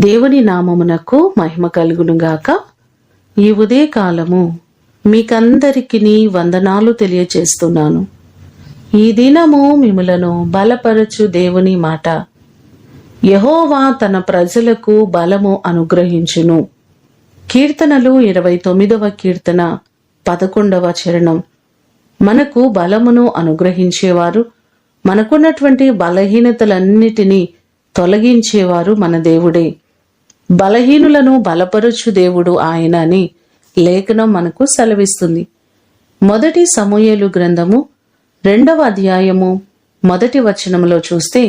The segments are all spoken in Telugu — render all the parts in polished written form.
దేవుని నామమునకు మహిమ కలుగునుగాక. ఈ ఉదయకాలము మీకందరికీ వందనాలు తెలియచేస్తున్నాను. ఈ దినము మిమ్ములను బలపరచు దేవుని మాట. యెహోవా తన ప్రజలకు బలము అనుగ్రహించును. కీర్తనలు 29వ కీర్తన 11వ చరణం. మనకు బలమును అనుగ్రహించేవారు, మనకున్నటువంటి బలహీనతలన్నిటినీ తొలగించేవారు మన దేవుడే. బలహీనులను బలపరచు దేవుడు ఆయన అని లేఖనం మనకు సెలవిస్తుంది. మొదటి సమూయేలు గ్రంథము 2వ అధ్యాయము 1వ వచనములో చూస్తే,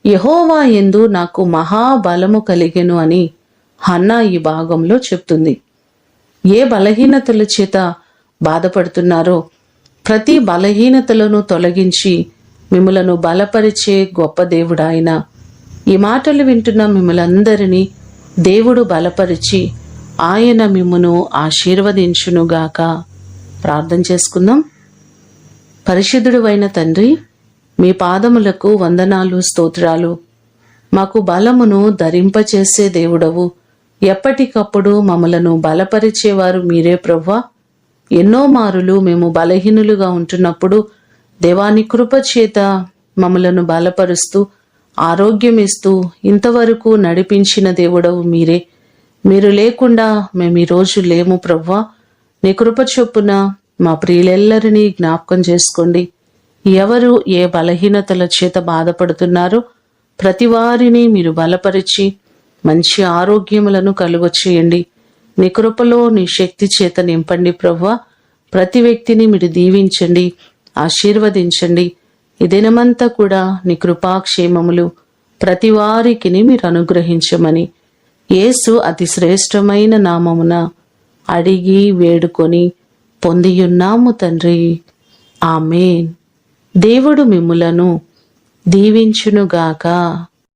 యెహోవా యందు నాకు మహాబలము కలిగెను అని హన్నా ఈ భాగంలో చెప్తుంది. ఏ బలహీనతల చేత బాధపడుతున్నారో ప్రతి బలహీనతలను తొలగించి మిమ్ములను బలపరిచే గొప్ప దేవుడు ఆయన. ఈ మాటలు వింటున్న మిమ్మలందరినీ దేవుడు బలపరిచి ఆయన మిమ్మును ఆశీర్వదించునుగాక. ప్రార్థన చేసుకుందాం. పరిశుద్ధుడు అయిన తండ్రి, మీ పాదములకు వందనాలు, స్తోత్రాలు. మాకు బలమును ధరింపచేసే దేవుడవు. ఎప్పటికప్పుడు మమ్మలను బలపరిచేవారు మీరే ప్రభువా. ఎన్నో మారులు మేము బలహీనులుగా ఉంటున్నప్పుడు దేవాని కృప చేత మమ్మలను బలపరుస్తూ ఆరోగ్యమిస్తూ ఇంతవరకు నడిపించిన దేవుడవు మీరే. మీరు లేకుండా మేము ఈరోజు లేము ప్రభువా. నీ కృప చొప్పున మా ప్రియులెల్లరినీ జ్ఞాపకం చేసుకోండి. ఎవరు ఏ బలహీనతల చేత బాధపడుతున్నారో ప్రతి వారిని మీరు బలపరిచి మంచి ఆరోగ్యములను కలుగచేయండి. నీ కృపలో నీ శక్తి చేత నింపండి ప్రభువా. ప్రతి వ్యక్తిని మీరు దీవించండి, ఆశీర్వదించండి. ఈ దినమంతా కూడా నీ కృపాక్షేమములు ప్రతి వారికి మీరు అనుగ్రహించమని యేసు అతి శ్రేష్టమైన నామమున అడిగి వేడుకొని పొందియున్నాము తండ్రి. ఆమేన్. దేవుడు మిమ్ములను దీవించునుగాక.